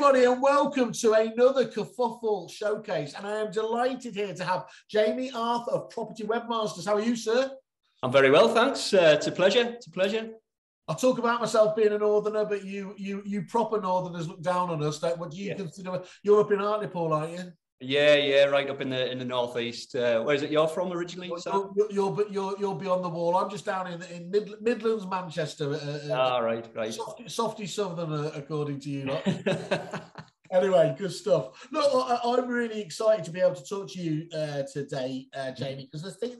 everybody, and welcome to another Kerfuffle showcase. And I am delighted here to have Jamie Arthur of Property Webmasters. How are you, sir? I'm very well, thanks. It's a pleasure. It's a pleasure. I talk about myself being a northerner, but you proper northerners look down on us. What do you consider? You're up in Hartlepool, aren't you? Yeah, right up in the northeast. Where is it you're from originally? You're beyond the wall. I'm just down in Midlands, Manchester. Right. Softy southerner, according to you lot. Anyway, good stuff. Look, I'm really excited to be able to talk to you today, Jamie, because I think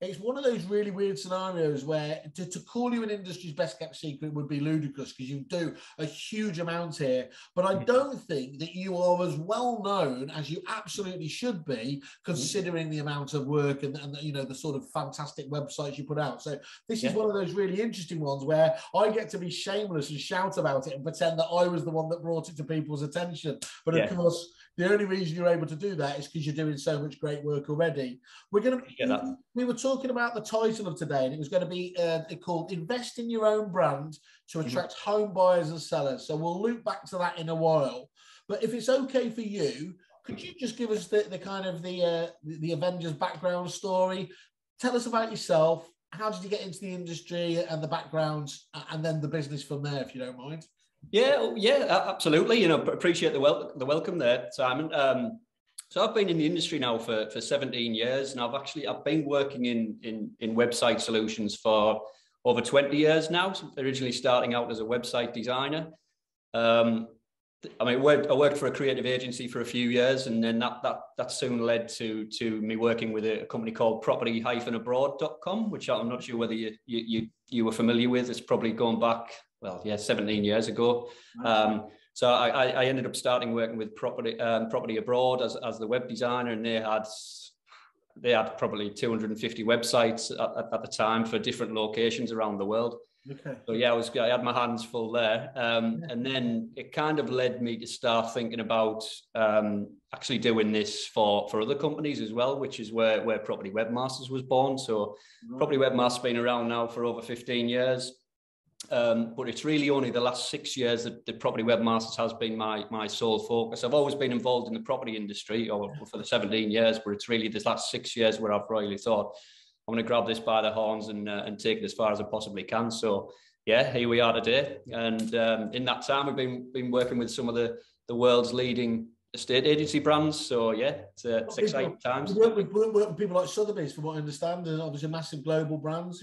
it's one of those really weird scenarios where to call you an industry's best kept secret would be ludicrous, because you do a huge amount here. But I don't think that you are as well known as you absolutely should be, considering the amount of work and you know, the sort of fantastic websites you put out. So this is one of those really interesting ones where I get to be shameless and shout about it and pretend that I was the one that brought it to people's attention. But of course, the only reason you're able to do that is because you're doing so much great work already. We were talking about the title of today, and it was going to be called "Invest in Your Own Brand to Attract Home Buyers and Sellers." So we'll loop back to that in a while. But if it's okay for you, could you just give us the kind of the Avengers background story? Tell us about yourself. How did you get into the industry and the background, and then the business from there, if you don't mind? Yeah, absolutely. You know, appreciate the welcome there, Simon. So I've been in the industry now for 17 years, and I've been working in website solutions for over 20 years now. So originally starting out as a website designer. I worked for a creative agency for a few years, and then that soon led to me working with a company called property-abroad.com, which I'm not sure whether you were familiar with. It's probably going back, 17 years ago. So I ended up starting working with Property Abroad as the web designer, and they had probably 250 websites at the time for different locations around the world. Okay. So I had my hands full there, and then it kind of led me to start thinking about actually doing this for other companies as well, which is where Property Webmasters was born. So Property Webmasters has been around now for over 15 years. But it's really only the last 6 years that the Property Webmasters has been my sole focus. I've always been involved in the property industry for the 17 years, but it's really this last 6 years where I've really thought, I'm going to grab this by the horns and take it as far as I possibly can. So here we are today. And in that time, we've been working with some of the world's leading estate agency brands. So it's exciting times. We work with people like Sotheby's, from what I understand, and obviously massive global brands,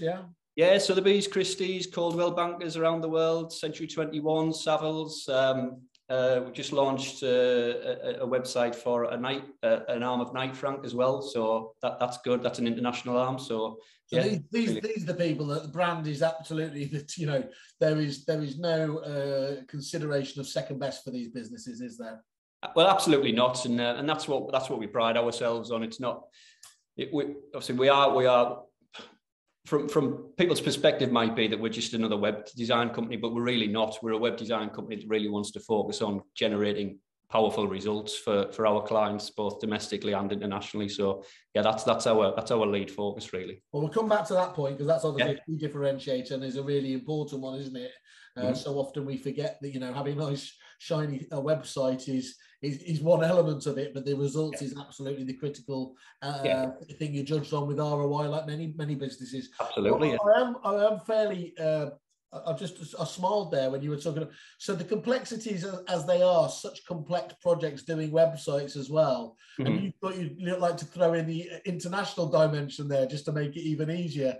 Yeah, Sotheby's, Christie's, Coldwell Bankers around the world, Century 21, Savills. We just launched a website for an arm of Knight Frank as well. So that's good. That's an international arm. So these are the people that the brand is absolutely that, you know, there is no consideration of second best for these businesses, is there? Well, absolutely not, and that's what we pride ourselves on. It's not. We are. From people's perspective, might be that we're just another web design company, but we're really not. We're a web design company that really wants to focus on generating powerful results for our clients, both domestically and internationally. So that's our lead focus, really. Well, we'll come back to that point, because that's obviously a key differentiator and is a really important one, isn't it? So often we forget that, you know, having a nice shiny website is one element of it, but the results is absolutely the critical thing you're judged on with ROI, like many businesses. Absolutely. I am fairly. I smiled there when you were talking. So the complexities, as they are, such complex projects doing websites as well. And you thought you'd like to throw in the international dimension there just to make it even easier.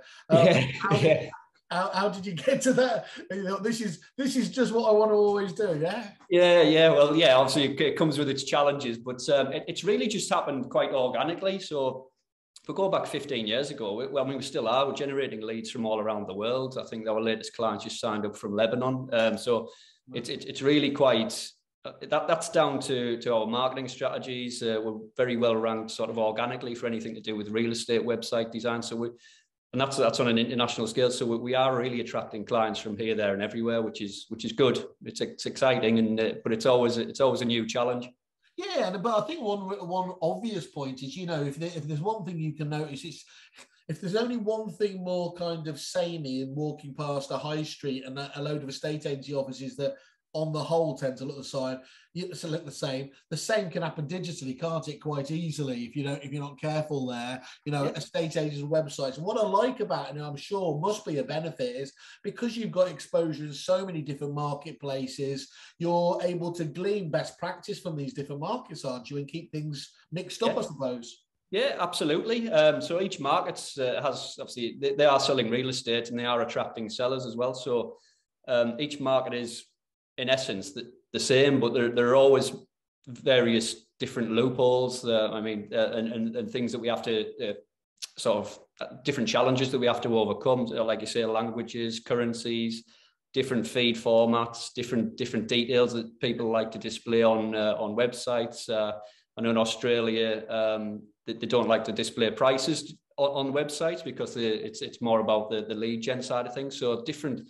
How did you get to that? You know, this is just what I want to always do. Well, obviously it comes with its challenges, but it's really just happened quite organically. So if we go back 15 years ago, we still are. We're generating leads from all around the world. I think our latest client just signed up from Lebanon. So it's really quite. That's down to our marketing strategies. We're very well ranked sort of organically for anything to do with real estate website design. So and that's on an international scale. So we are really attracting clients from here, there, and everywhere, which is good. It's exciting, but it's always a new challenge. Yeah, but I think one obvious point is, you know, if there's one thing you can notice, it's if there's only one thing more kind of samey in walking past a high street and a load of estate agency offices that on the whole tend to look the same. The same can happen digitally, can't it? Quite easily if you're not careful there. Estate agents and websites. And what I like about it, and I'm sure must be a benefit, is because you've got exposure in so many different marketplaces, you're able to glean best practice from these different markets, aren't you, and keep things mixed up, I suppose. Yeah, absolutely. So each market has, obviously, they are selling real estate and they are attracting sellers as well. So each market is, in essence, the same, but there are always various different loopholes. And things that we have to different challenges that we have to overcome. Like you say, languages, currencies, different feed formats, different details that people like to display on websites. I know in Australia, they don't like to display prices on websites because it's more about the lead gen side of things. So different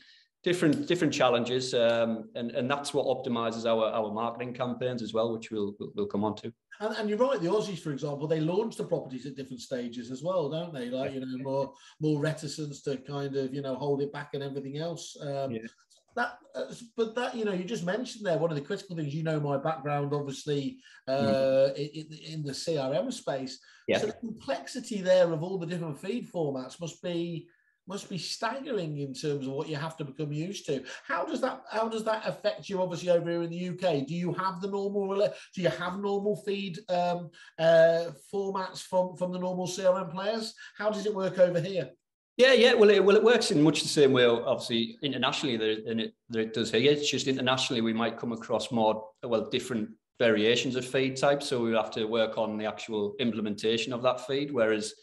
challenges, and that's what optimizes our marketing campaigns as well, which we'll come on to. And you're right, the Aussies, for example, they launch the properties at different stages as well, don't they? Like, more reticence to kind of, hold it back and everything else. But you just mentioned there, one of the critical things, my background, obviously, in the CRM space. Yeah. So the complexity there of all the different feed formats must be staggering in terms of what you have to become used to. How does that affect you, obviously, over here in the UK? Do you have normal feed formats from the normal CRM players? How does it work over here? Yeah. Well, it works in much the same way, obviously, internationally than it does here. It's just internationally we might come across more, different variations of feed types. So we have to work on the actual implementation of that feed. Whereas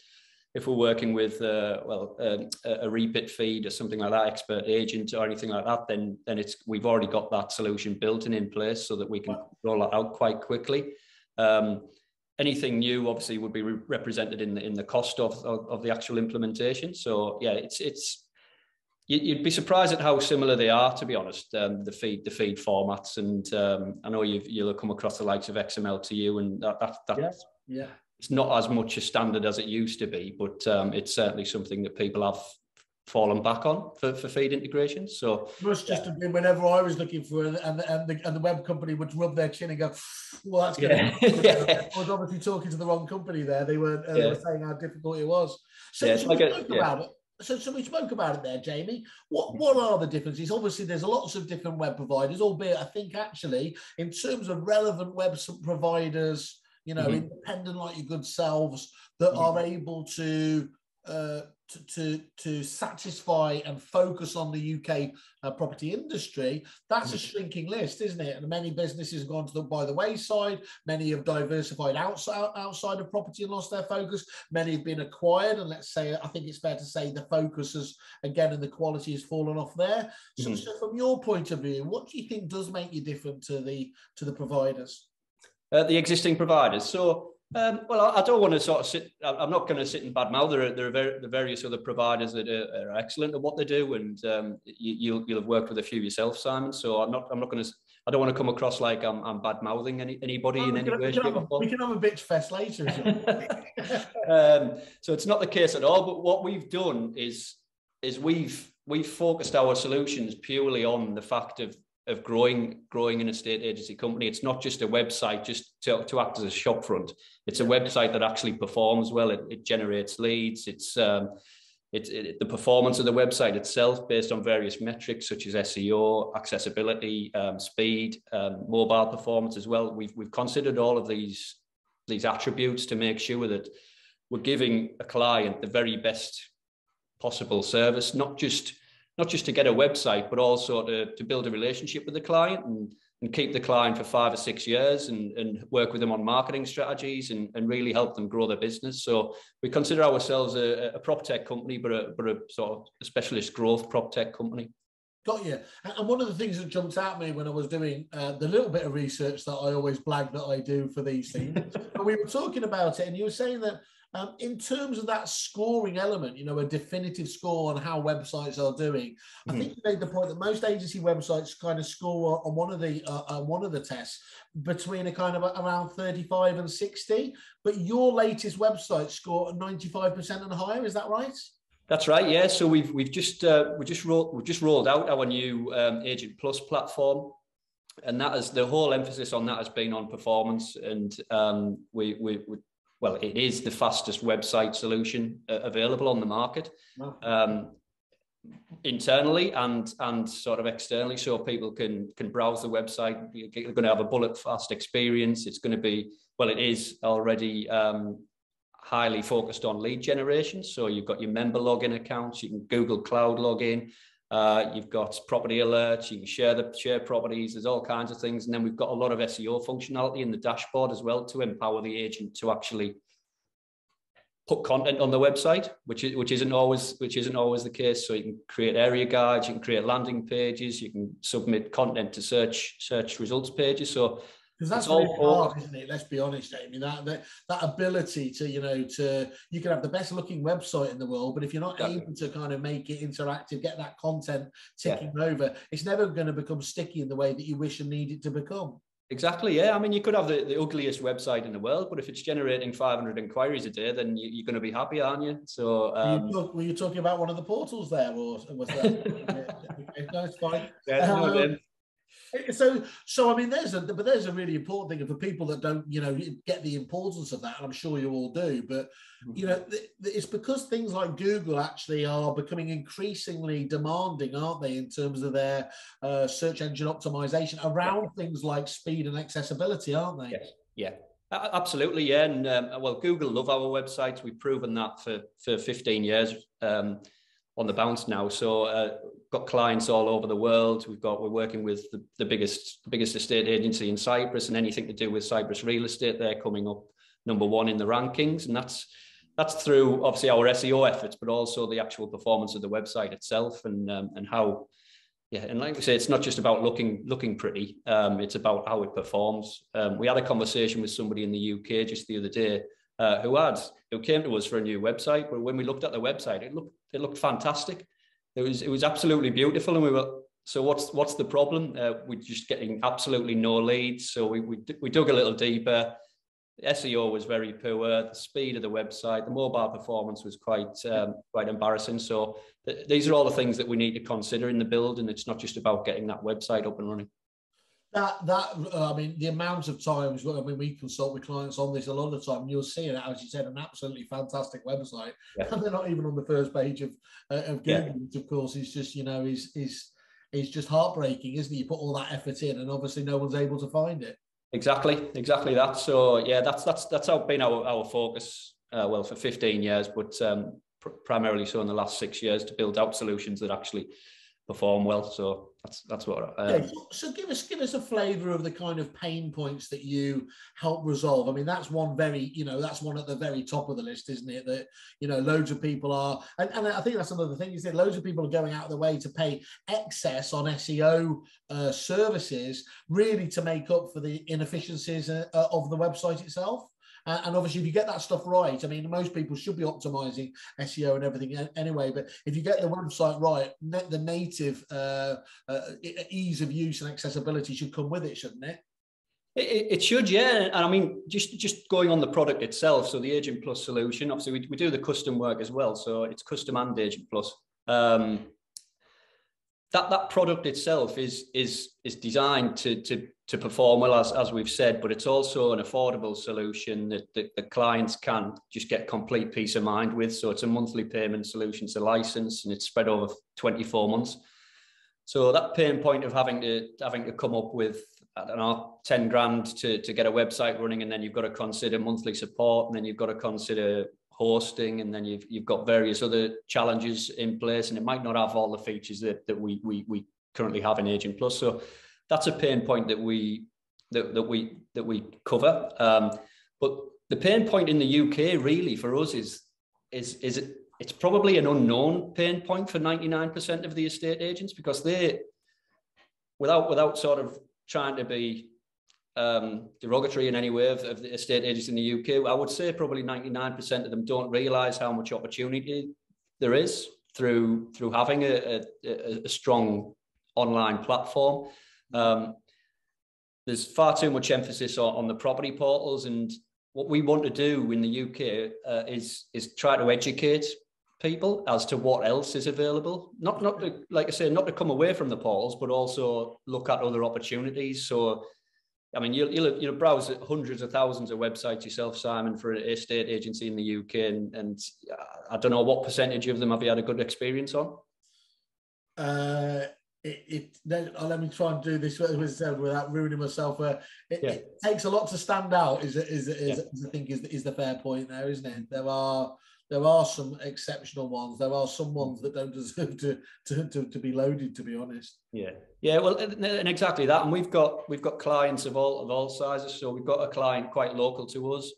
if we're working with a repeat feed or something like that, expert agent or anything like that, then we've already got that solution built in place so that we can roll that out quite quickly. Anything new, obviously, would be represented in the cost of the actual implementation. So yeah, you'd be surprised at how similar they are, to be honest. The feed formats, and I know you'll come across the likes of XML2U, and that's it's not as much a standard as it used to be, but it's certainly something that people have fallen back on for feed integration. So it must just have been whenever I was looking for it, and the web company would rub their chin and go, well, that's going to I was obviously talking to the wrong company there. They were saying how difficult it was. So we spoke about it there, Jamie. What are the differences? Obviously, there's lots of different web providers, albeit I think actually in terms of relevant web providers, independent like your good selves, that are able to satisfy and focus on the UK property industry, that's a shrinking list, isn't it? And many businesses have gone by the wayside. Many have diversified outside of property and lost their focus. Many have been acquired, and I think it's fair to say the focus has, again, and the quality has fallen off there. So from your point of view, what do you think does make you different to the providers? The existing providers. So, I don't want to sort of sit. I'm not going to sit and badmouth. There are various other providers that are excellent at what they do, and you'll have worked with a few yourself, Simon. So I'm not going to. I don't want to come across like I'm badmouthing anybody in any way, shape, or form. We can have a bitch fest later. So it's not the case at all. But what we've done is we've focused our solutions purely on the fact of growing an estate agency company. It's not just a website just to act as a shop front. It's a website that actually performs well. It generates leads. It's the performance of the website itself based on various metrics such as SEO, accessibility, speed, mobile performance as well. We've considered all of these attributes to make sure that we're giving a client the very best possible service, not just to get a website, but also to build a relationship with the client and keep the client for 5 or 6 years and work with them on marketing strategies and really help them grow their business. So we consider ourselves a prop tech company, but a sort of a specialist growth prop tech company. Got you. And one of the things that jumped out at me when I was doing the little bit of research that I always blag that I do for these things, but we were talking about it, and you were saying that in terms of that scoring element, a definitive score on how websites are doing, I think you made the point that most agency websites kind of score on one of the tests between a kind of around 35 and 60, but your latest website score at 95% and higher. Is that right? That's right. Yeah. So we've just rolled out our new Agent Plus platform. and that is the whole emphasis on that has been on performance. And well, it is the fastest website solution available on the market. Wow. Internally and sort of externally, so people can browse the website. You're going to have a bullet fast experience. It's going to be, well, it is already highly focused on lead generation. So you've got your member login accounts, you can Google Cloud login, you've got property alerts, you can share properties. There's all kinds of things, and then we've got a lot of SEO functionality in the dashboard as well to empower the agent to actually put content on the website, which isn't always the case. So you can create area guides, you can create landing pages, you can submit content to search results pages. So because that's really hard, isn't it? Let's be honest, Jamie. That ability to, you can have the best looking website in the world, but if you're not able to kind of make it interactive, get that content ticking over, it's never going to become sticky in the way that you wish and need it to become. Exactly, yeah. I mean, you could have the ugliest website in the world, but if it's generating 500 inquiries a day, then you're going to be happy, aren't you? So, were you talking about one of the portals there, or was that? No, it's fine. Yeah, So I mean, there's a really important thing for people that don't, get the importance of that, and I'm sure you all do. But it's because things like Google actually are becoming increasingly demanding, aren't they, in terms of their search engine optimization around things like speed and accessibility, aren't they? Yes. Yeah. Absolutely, yeah. And well, Google love our websites. We've proven that for 15 years. On the bounce now, so got clients all over the world. We're working with the biggest estate agency in Cyprus, and anything to do with Cyprus real estate, they're coming up #1 in the rankings, and that's through obviously our SEO efforts, but also the actual performance of the website itself, and how, yeah, and like we say, it's not just about looking pretty. It's about how it performs. We had a conversation with somebody in the UK just the other day who came to us for a new website, but when we looked at the website, it looked fantastic. It was absolutely beautiful, and we were, so what's the problem? We're just getting absolutely no leads. So we dug a little deeper. The SEO was very poor. The speed of the website, the mobile performance was quite embarrassing. So these are all the things that we need to consider in the build, and it's not just about getting that website up and running. I mean, the amount of times we consult with clients on this, a lot of the time you'll see it, as you said, an absolutely fantastic website, and they're not even on the first page of Google, which of course is just is just heartbreaking, isn't it? You put all that effort in, and obviously no one's able to find it. Exactly that. So yeah, that's how been our focus. Well, for 15 years, but primarily so in the last 6 years, to build out solutions that actually perform well. So that's what. So give us a flavour of the kind of pain points that you help resolve. I mean, that's one that's one at the very top of the list, isn't it? That loads of people are, and I think that's another thing. You said loads of people are going out of the way to pay excess on SEO services, really to make up for the inefficiencies of the website itself. And obviously, if you get that stuff right, I mean, most people should be optimizing SEO and everything anyway. But if you get the website right, the native ease of use and accessibility should come with it, shouldn't it? It should, yeah. And I mean, just going on the product itself. So the Agent Plus solution, obviously, we do the custom work as well. So it's custom and Agent Plus. That product itself is designed to perform well, as we've said, but it's also an affordable solution that the clients can just get complete peace of mind with. So it's a monthly payment solution, it's a license, and it's spread over 24 months. So that pain point of having to come up with, I don't know, 10 grand to get a website running, and then you've got to consider monthly support, and then you've got to consider hosting, and then you've got various other challenges in place, and it might not have all the features that we currently have in Agent Plus. So that's a pain point that we cover. But the pain point in the UK really for us is it's probably an unknown pain point for 99% of the estate agents, because they, without sort of trying to be derogatory in any way of the estate agents in the UK, I would say probably 99% of them don't realise how much opportunity there is through having a strong online platform. There's far too much emphasis on the property portals, and what we want to do in the UK is try to educate people as to what else is available. Not to, like I say, not to come away from the portals, but also look at other opportunities. So, I mean, you'll browse hundreds of thousands of websites yourself, Simon, for an estate agency in the UK, and I don't know what percentage of them have you had a good experience on. Let me try and do this without ruining myself. It takes a lot to stand out. I think is the fair point there, isn't it? There are some exceptional ones. There are some ones that don't deserve to be loaded, to be honest. Yeah. Well, and exactly that. And we've got clients of all sizes. So we've got a client quite local to us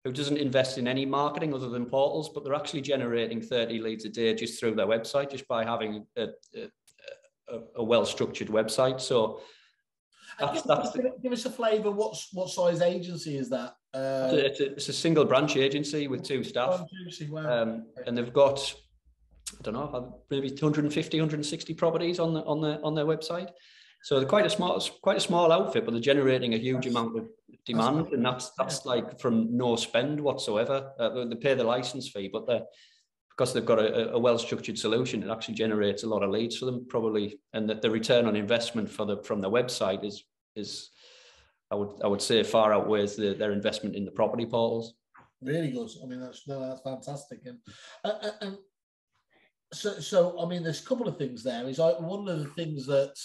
who doesn't invest in any marketing other than portals, but they're actually generating 30 leads a day just through their website, just by having a well-structured website. So give us a flavour. What size agency is that? It's a single branch agency with 2 staff. Wow. And they've got, I don't know, maybe 250, 160 properties on their website. So they're quite a small outfit, but they're generating a huge amount of demand, and that's like from no spend whatsoever. They pay the license fee, but because they've got a well-structured solution, it actually generates a lot of leads for them, probably, and that the return on investment from the website is I would say far outweighs their investment in the property portals. Really good. I mean, that's fantastic. And so I mean, there's a couple of things there. One of the things that,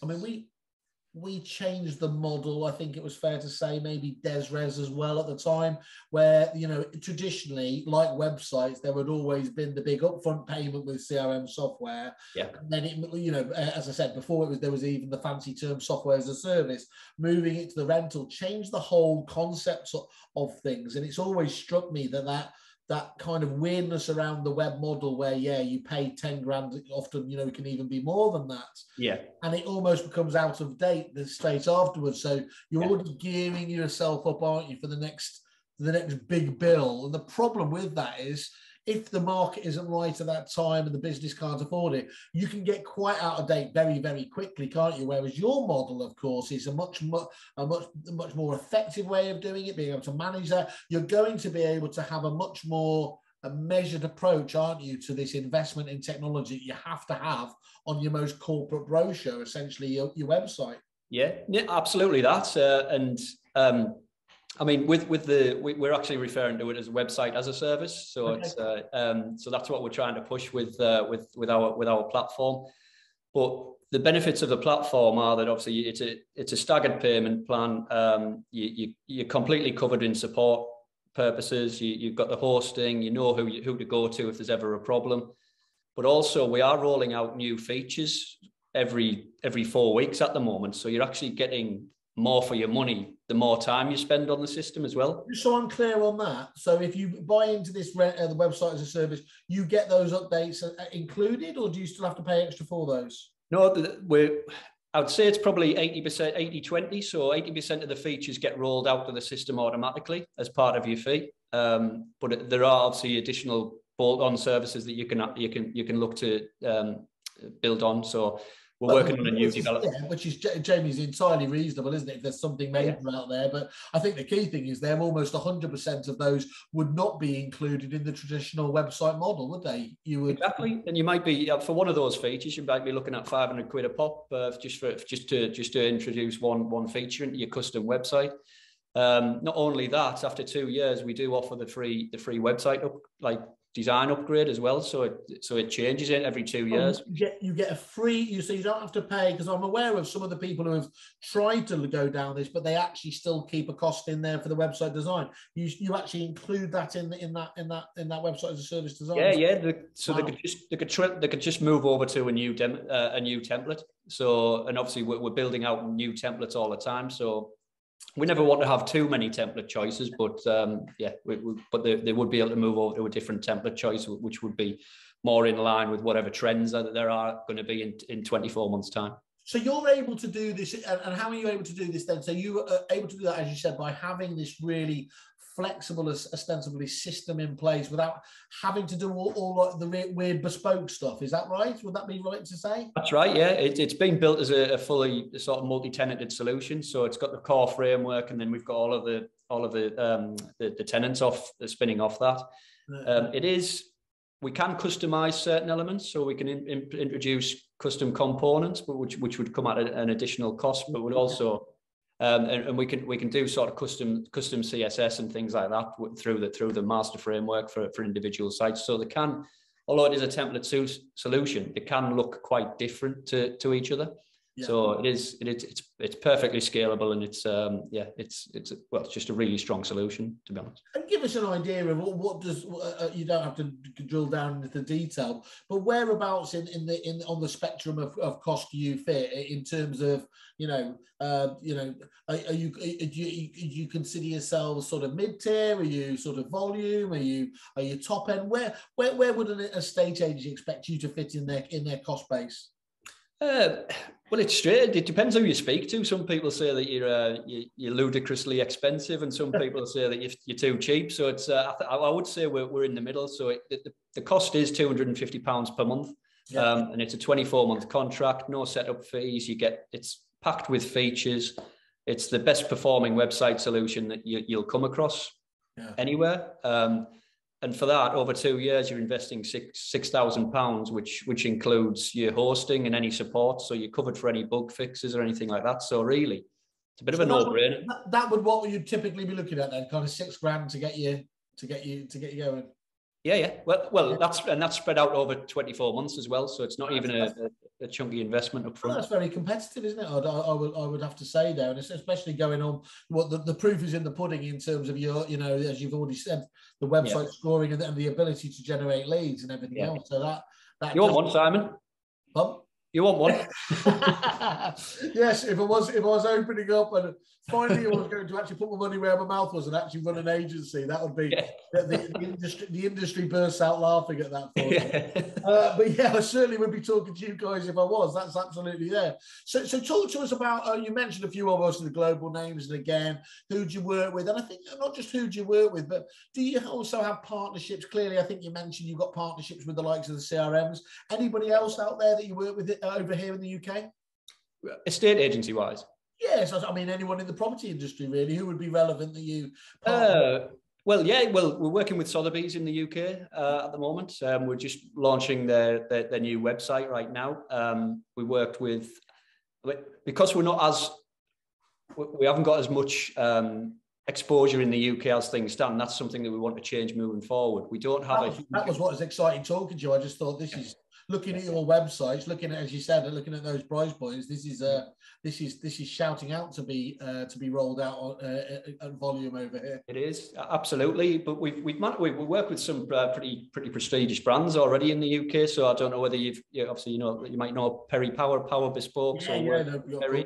I mean, we changed the model. I think it was fair to say, maybe Desres as well at the time, where, traditionally, like websites, there had always been the big upfront payment with CRM software. Yeah. And then as I said before, there was even the fancy term software as a service. Moving it to the rental changed the whole concept of things. And it's always struck me that kind of weirdness around the web model where, you pay 10 grand, often, it can even be more than that. Yeah. And it almost becomes out of date straight afterwards. So you're already gearing yourself up, aren't you, for the next big bill. And the problem with that is, if the market isn't right at that time and the business can't afford it, you can get quite out of date very, very quickly, can't you? Whereas your model, of course, is a much more effective way of doing it, being able to manage that. You're going to be able to have a much more measured approach, aren't you, to this investment in technology you have to have on your most corporate brochure, essentially your website. Yeah, absolutely that. I mean, we're actually referring to it as a website as a service. So okay. So that's what we're trying to push with our platform. But the benefits of the platform are that obviously it's a staggered payment plan. You're completely covered in support purposes. You've got the hosting. You know who to go to if there's ever a problem. But also we are rolling out new features every 4 weeks at the moment. So you're actually getting more for your money the more time you spend on the system as well. So I'm clear on that. So if you buy into this the website as a service, you get those updates included, or do you still have to pay extra for those? No, I would say it's probably 80%, 80-20. So 80% of the features get rolled out to the system automatically as part of your fee. But there are obviously additional bolt-on services that you can look to build on. So we're working on a new development. Yeah, which is, Jamie's, entirely reasonable, isn't it? If there's something major out there. But I think the key thing is they're almost 100% of those would not be included in the traditional website model, would they? Exactly. And you might be, for one of those features, you might be looking at 500 quid a pop just to introduce one feature into your custom website. Not only that, after 2 years, we do offer the free website design upgrade as well, so it changes it every 2 years. You get a free, so you don't have to pay, because I'm aware of some of the people who have tried to go down this, but they actually still keep a cost in there for the website design. You actually include that in that website as a service design. So wow. They could just move over to a new template. So, and obviously we're building out new templates all the time. So we never want to have too many template choices, but but they would be able to move over to a different template choice, which would be more in line with whatever trends that there are going to be in 24 months' time. So you're able to do this, and how are you able to do this then? So you are able to do that, as you said, by having this really flexible, ostensibly system in place without having to do all the weird bespoke stuff. Is that right? Would that be right to say? That's right. Yeah, it's been built as a fully sort of multi-tenanted solution. So it's got the core framework, and then we've got all of the tenants spinning off that. It is we can customize certain elements, so we can introduce custom components, but which would come at an additional cost, but would also and we can do sort of custom CSS and things like that through the master framework for individual sites. So they can, although it is a template solution, it can look quite different to each other. Yeah. So it's perfectly scalable, and it's just a really strong solution, to be honest. And give us an idea of what does you don't have to drill down into the detail, but whereabouts on the spectrum of cost do you fit in terms of do you consider yourselves sort of mid-tier? Are you sort of volume? Are you top end? Where would an estate agent expect you to fit in their cost base? Well, it's straight. It depends who you speak to. Some people say that you're ludicrously expensive, and some people say that you're too cheap. So it's I would say we're in the middle. So the cost is £250 per month, and it's a 24-month contract. No setup fees. It's packed with features. It's the best performing website solution that you'll come across anywhere. And for that, over 2 years, you're investing £6,000, which includes your hosting and any support. So you're covered for any bug fixes or anything like that. So really, it's a bit of a no-brainer. That would what you'd typically be looking at then, kind of $6,000 to get you going. Yeah. Well, that's spread out over 24 months as well. So it's not even a chunky investment up front. Well, that's very competitive, isn't it? I would have to say there, and it's especially going on. What the proof is in the pudding in terms of your, as you've already said, the website scoring and the ability to generate leads and everything else. So that you want one, Simon? Huh? You want one? Yes, if I was opening up and finally I was going to actually put my money where my mouth was and actually run an agency, that would be the industry bursts out laughing at that point. But I certainly would be talking to you guys if I was. That's absolutely there. So talk to us about, you mentioned a few of us, the global names, and again, who do you work with? And I think not just who do you work with, but do you also have partnerships? Clearly, I think you mentioned you've got partnerships with the likes of the CRMs. Anybody else out there that you work with over here in the UK? Estate agency wise? Yes, I mean anyone in the property industry really, who would be relevant that you we're working with Sotheby's in the UK at the moment. We're just launching their new website right now. We worked with, because we haven't got as much exposure in the UK as things stand. That's something that we want to change moving forward. We don't have that was what was exciting talking to you. I just thought this is looking at your websites, looking at, as you said, looking at those price points. This is shouting out to be rolled out at volume over here. It is absolutely, but we work with some pretty prestigious brands already in the UK. So I don't know whether you might know Perry Power Bespoke. Perry.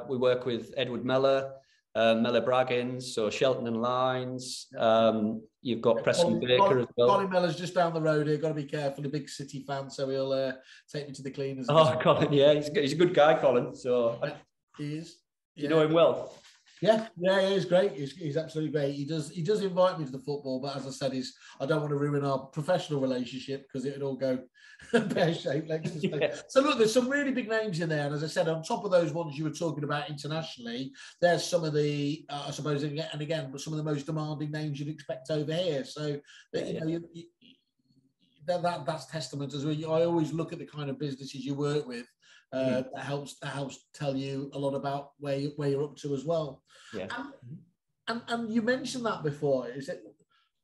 We work with Edward Mellor. Mellor Braggins, so Shelton and Lynes. You've got Preston Baker as well. Colin Mellor's just down the road here. Got to be careful. A big City fan, so he'll take me to the cleaners. Oh, Colin, yeah, he's a good guy, Colin. So he is. You know him well. Yeah, he's great. He's absolutely great. He does invite me to the football, but as I said, I don't want to ruin our professional relationship because it would all go pear-shaped. So look, there's some really big names in there, and as I said, on top of those ones you were talking about internationally, there's some of the I suppose, and again, some of the most demanding names you'd expect over here. So that's testament as well. I always look at the kind of businesses you work with. That helps tell you a lot about where you're up to as well. Yeah. And you mentioned that before.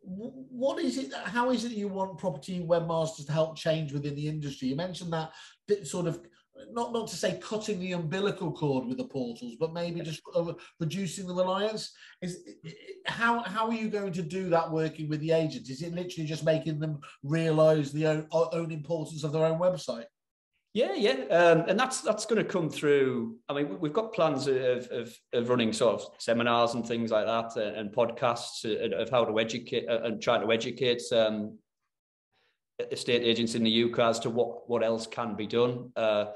What is it? How is it you want property webmasters to help change within the industry? You mentioned that sort of not to say cutting the umbilical cord with the portals, but maybe just reducing the reliance. How are you going to do that working with the agents? Is it literally just making them realise the own importance of their own website? Yeah, and that's going to come through. I mean, we've got plans of running sort of seminars and things like that, and podcasts of how to educate and trying to educate estate agents in the UK as to what else can be done. I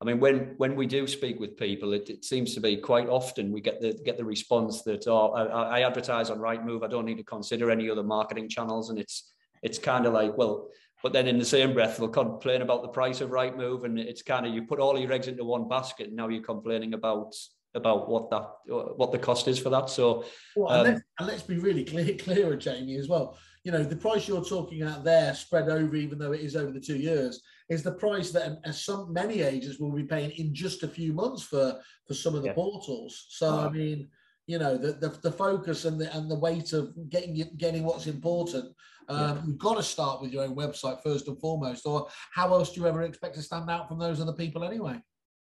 mean, when we do speak with people, it seems to be quite often we get the response that I advertise on Rightmove, I don't need to consider any other marketing channels, and it's kind of like, well. But then in the same breath, they'll complain about the price of Rightmove, and it's kind of, you put all your eggs into one basket, and now you're complaining about what the cost is for that. So, and let's be really clear, Jamie, as well. you know, the price you're talking out there spread over, even though it is over the 2 years, is the price that many agents will be paying in just a few months for some of the portals. So, I mean, you know, the focus and the weight of getting what's important. You've got to start with your own website first and foremost, or how else do you ever expect to stand out from those other people anyway?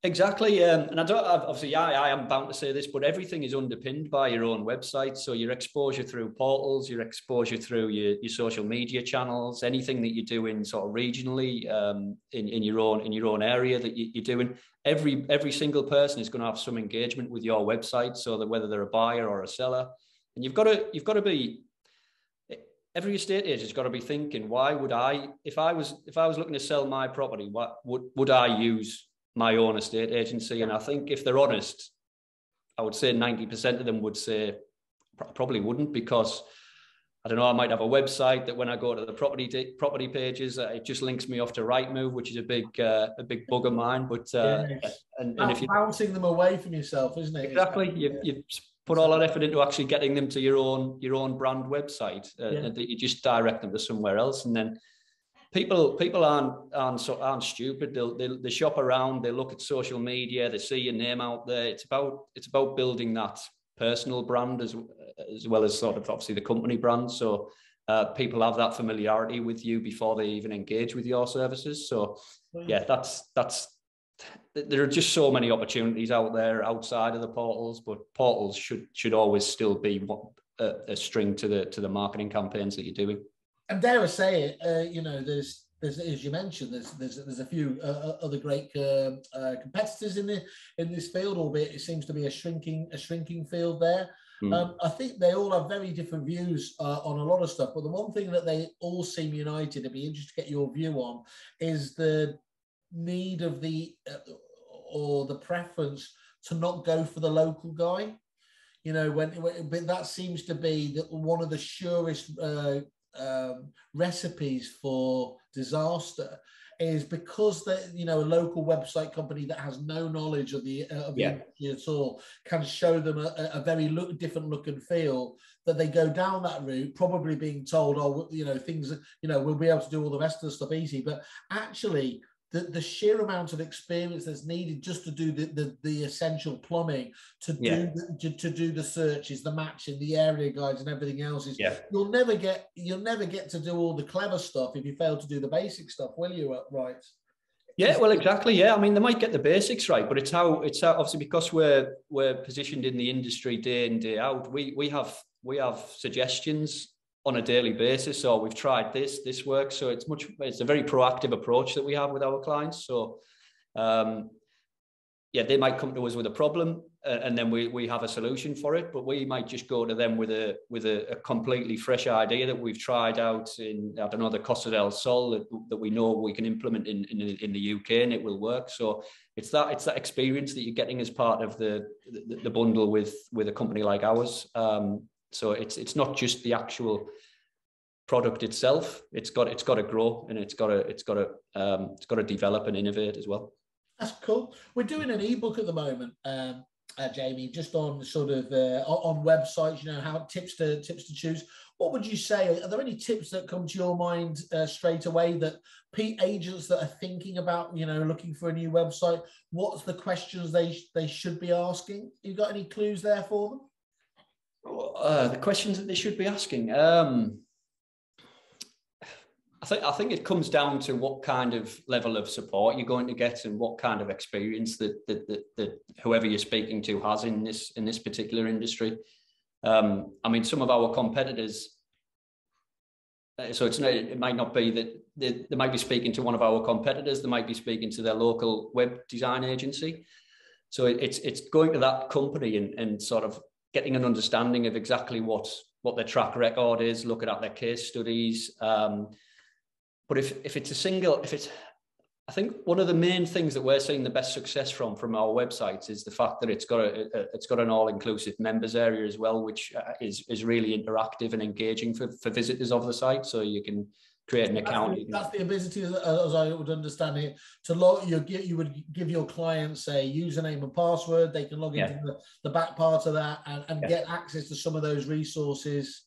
Exactly, and I am bound to say this, but everything is underpinned by your own website. So your exposure through portals, your exposure through your social media channels, anything that you're doing sort of regionally in your own area that you're doing. Every single person is going to have some engagement with your website, so that whether they're a buyer or a seller, and you've got to be. Every estate agent's got to be thinking, why would I, if I was looking to sell my property, what would I use my own estate agency? And I think if they're honest, I would say 90% of them would say probably wouldn't, because I don't know, I might have a website that when I go to the property pages, it just links me off to Rightmove, which is a big bug of mine. But and if you're bouncing them away from yourself, isn't it? Exactly, you've put all that effort into actually getting them to your own brand website, that you just direct them to somewhere else, and then people aren't stupid. They shop around, they look at social media, they see your name out there. It's about building that personal brand as well as sort of obviously the company brand. So people have that familiarity with you before they even engage with your services. So yeah, that's there are just so many opportunities out there outside of the portals, but portals should always still be a string to the marketing campaigns that you're doing. And dare I say it, you know, there's as you mentioned, there's a few other great competitors in this field, albeit it seems to be a shrinking field there. I think they all have very different views on a lot of stuff, but the one thing that they all seem united, it'd be interesting to get your view on, is the need of or the preference to not go for the local guy. You know, but that seems to be one of the surest recipes for disaster, is because a local website company that has no knowledge of the industry at all can show them a very different look and feel, that they go down that route, probably being told, oh, you know, things, you know, we'll be able to do all the rest of the stuff easy, but actually the sheer amount of experience that's needed just to do the essential plumbing, to do the searches, the matching, the area guides, and everything else is you'll never get to do all the clever stuff if you fail to do the basic stuff, will you? Right? Yeah, well, exactly. Yeah, I mean, they might get the basics right, but it's how obviously, because we're positioned in the industry day in, day out. We have suggestions on a daily basis. So we've tried this works. So it's a very proactive approach that we have with our clients. So they might come to us with a problem, and then we have a solution for it, but we might just go to them with a completely fresh idea that we've tried out in, I don't know, the Costa del Sol, that we know we can implement in the UK, and it will work. So it's that experience that you're getting as part of the bundle with a company like ours. So it's not just the actual product itself. It's got to grow, and it's got to develop and innovate as well. That's cool. We're doing an ebook at the moment, Jamie, just on sort of on websites. You know, how tips to choose. What would you say? Are there any tips that come to your mind straight away that agents that are thinking about, you know, looking for a new website? What's the questions they should be asking? You got any clues there for them? The questions that they should be asking. I think it comes down to what kind of level of support you're going to get, and what kind of experience that whoever you're speaking to has in this particular industry. I mean, some of our competitors. So it might not be that they might be speaking to one of our competitors. They might be speaking to their local web design agency. So it's going to that company and sort of getting an understanding of exactly what their track record is, looking at their case studies. But if it's I think one of the main things that we're seeing the best success from our websites is the fact that it's got an all-inclusive members area as well, which is really interactive and engaging for visitors of the site. So you can create an account. That's the ability, as I would understand it, to log. You would give your clients a username and password. They can log into the back part of that and get access to some of those resources.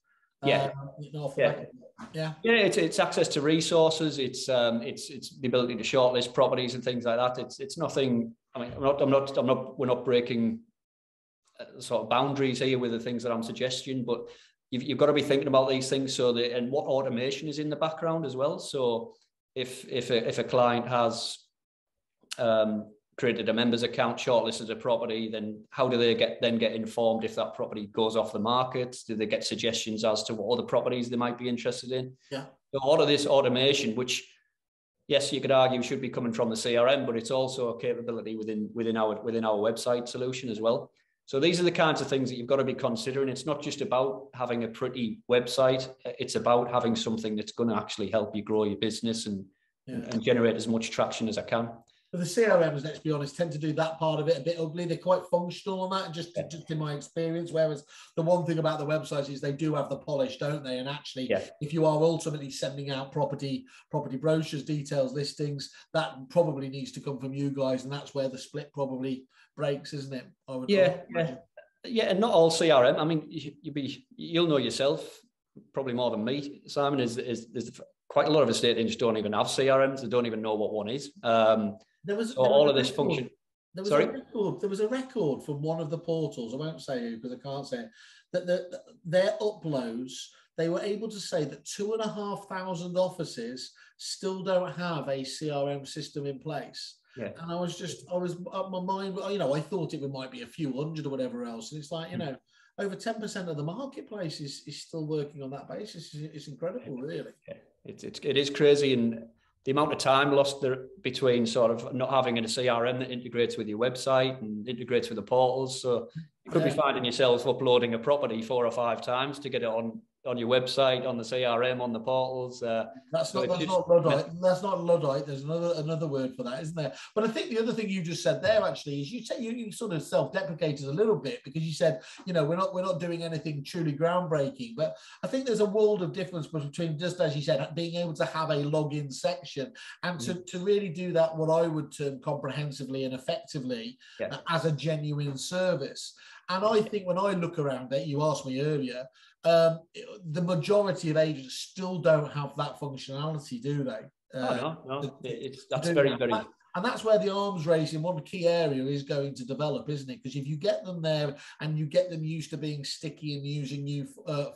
Yeah. Yeah, it's access to resources. It's the ability to shortlist properties and things like that. It's nothing. I mean, we're not breaking sort of boundaries here with the things that I'm suggesting, but you've got to be thinking about these things and what automation is in the background as well. So if a client has created a members account, shortlisted a property, then how do they get informed if that property goes off the market? Do they get suggestions as to what other properties they might be interested in? Yeah. So a lot of this automation, which yes, you could argue should be coming from the CRM, but it's also a capability within our website solution as well. So these are the kinds of things that you've got to be considering. It's not just about having a pretty website. It's about having something that's going to actually help you grow your business and generate as much traction as I can. But the CRMs, let's be honest, tend to do that part of it a bit ugly. They're quite functional on that, just in my experience. Whereas the one thing about the websites is they do have the polish, don't they? And actually, if you are ultimately sending out property brochures, details, listings, that probably needs to come from you guys, and that's where the split probably breaks, isn't it? Yeah, and not all CRM. I mean, you'll know yourself probably more than me, Simon. Is quite a lot of estate agents don't even have CRMs. They don't even know what one is. There was a record from one of the portals. I won't say who because I can't say it. That their uploads, they were able to say that 2,500 offices still don't have a CRM system in place. Yeah. And I was my mind, I thought it might be a few hundred or whatever else. And it's like, over 10% of the marketplace is still working on that basis. It's incredible, really. Yeah. It is crazy, and the amount of time lost there between sort of not having a CRM that integrates with your website and integrates with the portals. So you could be finding yourself uploading a property 4 or 5 times to get it on your website, on the CRM, on the portals. That's not Luddite. That's not Luddite. There's another word for that, isn't there? But I think the other thing you just said there actually is you sort of self-deprecated a little bit because you said, we're not doing anything truly groundbreaking. But I think there's a world of difference between, just as you said, being able to have a login section and to really do that, what I would term comprehensively and effectively as a genuine service. And I think when I look around it, you asked me earlier, the majority of agents still don't have that functionality, do they? No. That's very. And that's where the arms race in one key area is going to develop, isn't it? Because if you get them there and you get them used to being sticky and using you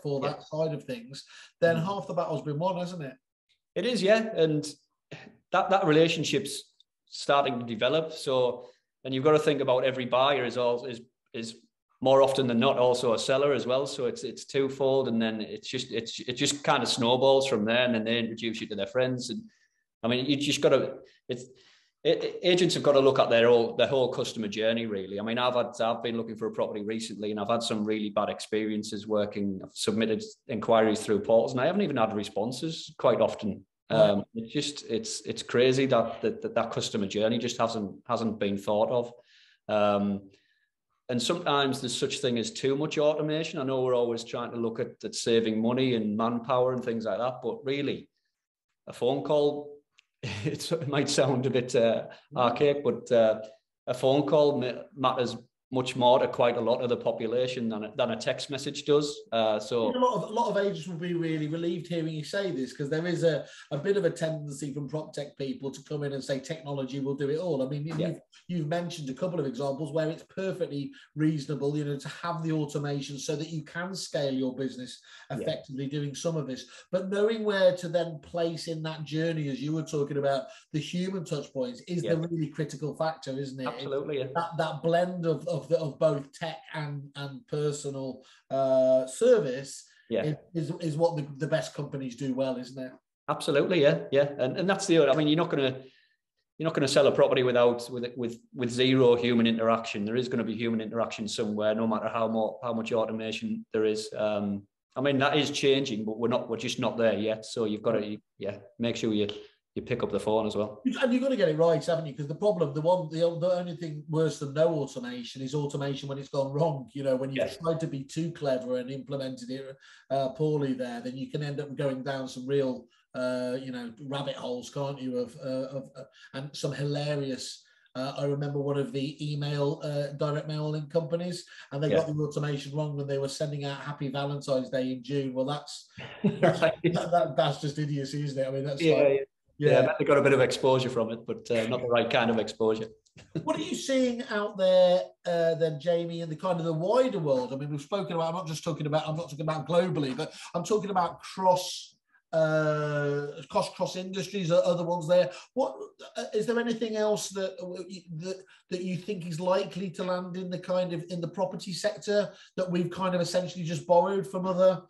for that side of things, then half the battle's been won, hasn't it? It is, yeah. And that relationship's starting to develop. So, and you've got to think about every buyer is more often than not also a seller as well. So it's twofold, and then it just kind of snowballs from there, and then they introduce you to their friends. And I mean, you just got to. Agents have got to look at their whole customer journey, really. I mean, I've been looking for a property recently, and I've had some really bad experiences working. I've submitted inquiries through portals, and I haven't even had responses quite often. It's crazy that customer journey just hasn't been thought of. And sometimes there's such thing as too much automation. I know we're always trying to look at saving money and manpower and things like that, but really, a phone call, it might sound a bit archaic, but a phone call matters much more to quite a lot of the population than a text message does. So a lot of agents will be really relieved hearing you say this, because there is a bit of a tendency from prop tech people to come in and say technology will do it all. I mean, you've mentioned a couple of examples where it's perfectly reasonable, to have the automation so that you can scale your business effectively doing some of this. But knowing where to then place in that journey, as you were talking about, the human touch points is the really critical factor, isn't it? Absolutely. That blend of both tech and personal service is what the best companies do well, isn't it? Absolutely, yeah. And that's the other. I mean, you're not going to sell a property with zero human interaction. There is going to be human interaction somewhere, no matter how much automation there is. I mean, that is changing, but we're just not there yet. So you've got to make sure you pick up the phone as well. And you've got to get it right, haven't you? Because the problem, the only thing worse than no automation is automation when it's gone wrong. When you've tried to be too clever and implemented it poorly there, then you can end up going down some real, rabbit holes, can't you? Of and some hilarious I remember one of the email, direct mailing companies, and they got the automation wrong when they were sending out Happy Valentine's Day in June. Well, that's just idiocy, isn't it? I mean, that's I bet they got a bit of exposure from it, but not the right kind of exposure. What are you seeing out there then, Jamie, in the kind of the wider world? I mean, we've spoken about, I'm not talking about globally, but I'm talking about cross industries or other ones there. What is there anything else that you think is likely to land in the property sector that we've kind of essentially just borrowed from other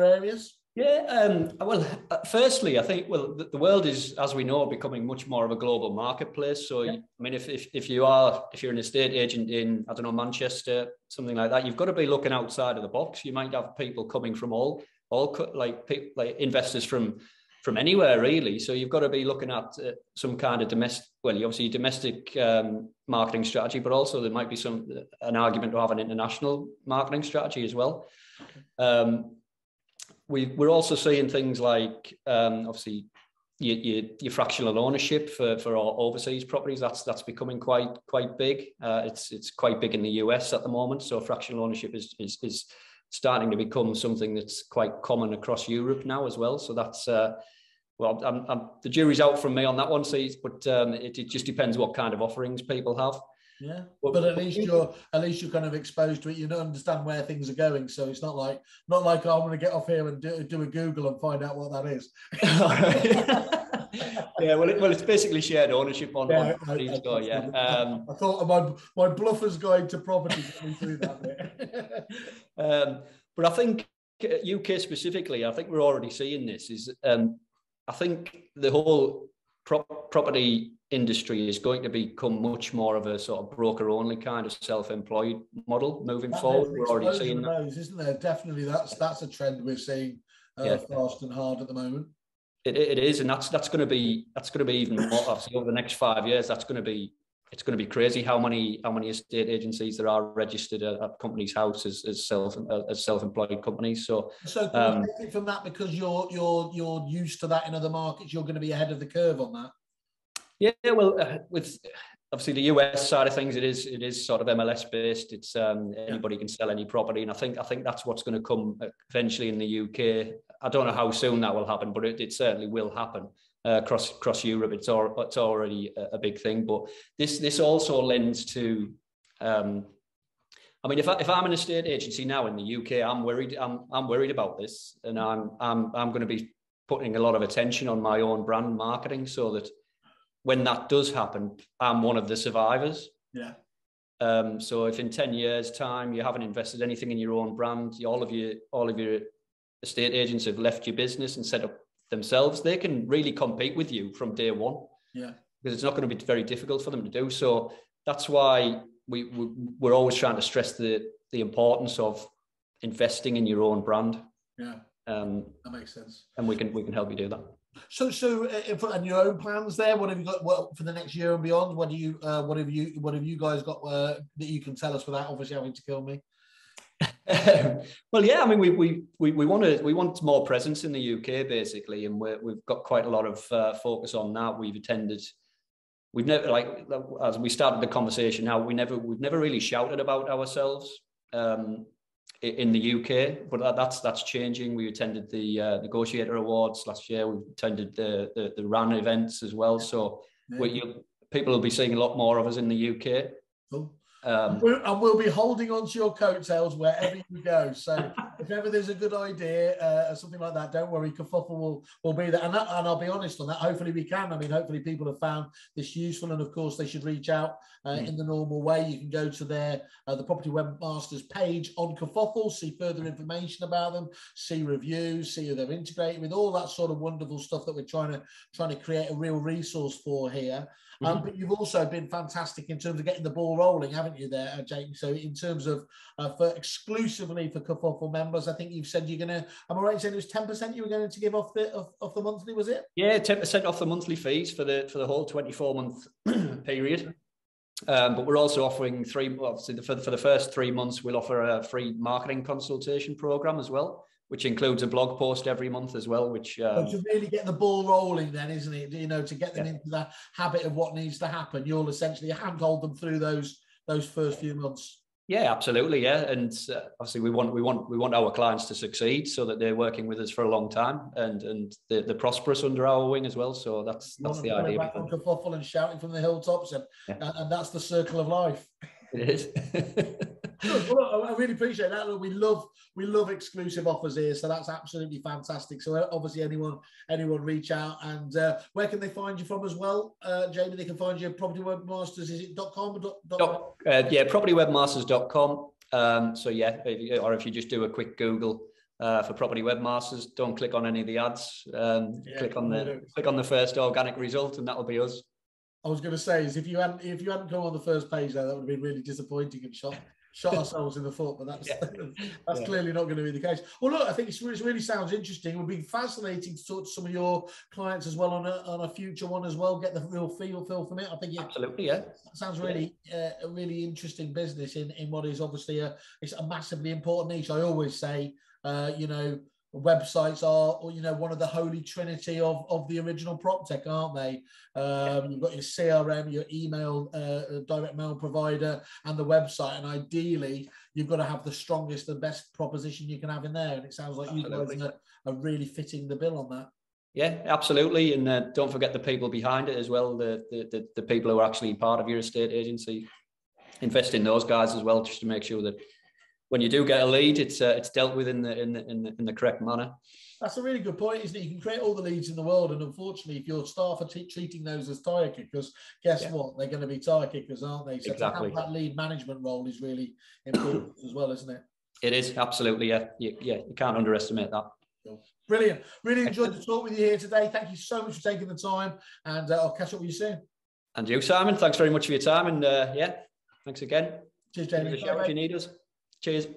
areas? Yeah, well, firstly, I think, the world is, as we know, becoming much more of a global marketplace. So, I mean, if you're an estate agent in, I don't know, Manchester, something like that, you've got to be looking outside of the box. You might have people coming from all like investors from anywhere, really. So you've got to be looking at some kind of domestic marketing strategy, but also there might be an argument to have an international marketing strategy as well. We're also seeing things like, obviously, your fractional ownership for our overseas properties. That's becoming quite big. It's quite big in the US at the moment. So fractional ownership is starting to become something that's quite common across Europe now as well. So that's the jury's out from me on that one, but it just depends what kind of offerings people have. Yeah, but at least you're kind of exposed to it. You don't understand where things are going, so it's not like I'm going to get off here and do a Google and find out what that is. Yeah, well, it's basically shared ownership on properties. I thought my bluffer's guide to property got me through that bit. But I think UK specifically, I think we're already seeing this. I think the whole property industry is going to become much more of a sort of broker-only kind of self-employed model moving forward. We're already seeing that, isn't there? Definitely, that's a trend we're seeing fast and hard at the moment. It is, and that's going to be even more. Obviously, over the next 5 years, it's going to be crazy how many estate agencies there are registered at companies' houses as self-employed companies. So can we take it from that, because you're used to that in other markets, you're going to be ahead of the curve on that? Yeah, well, with obviously the US side of things, it is sort of MLS based. It's anybody can sell any property, and I think that's what's going to come eventually in the UK. I don't know how soon that will happen, but it certainly will happen across Europe. It's already a big thing, but this also lends to. I mean, if I'm an estate agency now in the UK, I'm worried about this, and I'm going to be putting a lot of attention on my own brand marketing so that when that does happen, I'm one of the survivors. Yeah. So if in 10 years' time you haven't invested anything in your own brand, all of your estate agents have left your business and set up themselves, they can really compete with you from day one. Yeah. Because it's not going to be very difficult for them to do. So that's why we're always trying to stress the importance of investing in your own brand. Yeah. That makes sense. And we can help you do that. So, and your own plans there. What have you got for the next year and beyond? What have you guys got that you can tell us without obviously having to kill me? Well, yeah. I mean, we want more presence in the UK basically, and we've got quite a lot of focus on that. We've never, like, as we started the conversation now, we've never really shouted about ourselves in the UK, but that's changing. We attended the Negotiator Awards last year. We attended the RAN events as well. So people will be seeing a lot more of us in the UK. Cool. And we'll be holding on to your coattails wherever you go. So if ever there's a good idea or something like that, don't worry, Kerfuffle will be there. And I'll be honest on that. Hopefully we can. I mean, hopefully people have found this useful, and of course they should reach out in the normal way. You can go to the Property Webmasters page on Kerfuffle, see further information about them, see reviews, see who they're integrated with, all that sort of wonderful stuff that we're trying to create a real resource for here. But you've also been fantastic in terms of getting the ball rolling, haven't you, there, Jake? So in terms of exclusively for Kerfuffle members, I think you've said you're going to, am I right in saying it was 10% you were going to give off the monthly, was it? Yeah, 10% off the monthly fees for the whole 24-month period. But we're also offering obviously for the first 3 months, we'll offer a free marketing consultation program as well. which includes a blog post every month as well, which to really get the ball rolling then, isn't it? You know, to get them into that habit of what needs to happen, you'll essentially handhold them through those first few months. Yeah, absolutely. Yeah. And obviously we want our clients to succeed so that they're working with us for a long time and they're prosperous under our wing as well. So that's the idea. Back on Kerfuffle and shouting from the hilltops and that's the circle of life. It is. Well, I really appreciate that. Look, we love exclusive offers here, so that's absolutely fantastic. So obviously anyone reach out, and where can they find you from as well, Jamie? They can find you at Property Webmasters. Is it .com? Yeah, propertywebmasters.com. So yeah, or if you just do a quick Google for Property Webmasters, don't click on any of the ads. Click on the first organic result, and that'll be us. I was going to say is if you hadn't come on the first page there, that would have been really disappointing and shot ourselves in the foot, but that's clearly not going to be the case. Well, look, I think it really sounds interesting. It would be fascinating to talk to some of your clients as well on a future one as well, get the real feel from it. I think absolutely, yeah. That sounds really a really interesting business in what is obviously it's a massively important niche. I always say, you know, websites are, you know, one of the holy trinity of the original prop tech, aren't they? You've got your CRM, your email, direct mail provider, and the website, and ideally you've got to have the strongest and best proposition you can have in there, and it sounds like you guys are really fitting the bill on that. Yeah, absolutely. And don't forget the people behind it as well, the people who are actually part of your estate agency. Invest in those guys as well, just to make sure that when you do get a lead, it's dealt with in the correct manner. That's a really good point, isn't it? You can create all the leads in the world, and unfortunately, if your staff are treating those as tire kickers, guess what? They're going to be tire kickers, aren't they? So exactly. To have that lead management role is really important as well, isn't it? It is, absolutely, yeah. You can't underestimate that. Brilliant. Really enjoyed the talk with you here today. Thank you so much for taking the time, and I'll catch up with you soon. And you, Simon, thanks very much for your time, and thanks again. Cheers, Jamie. Give us a shout if you need us. Cheers.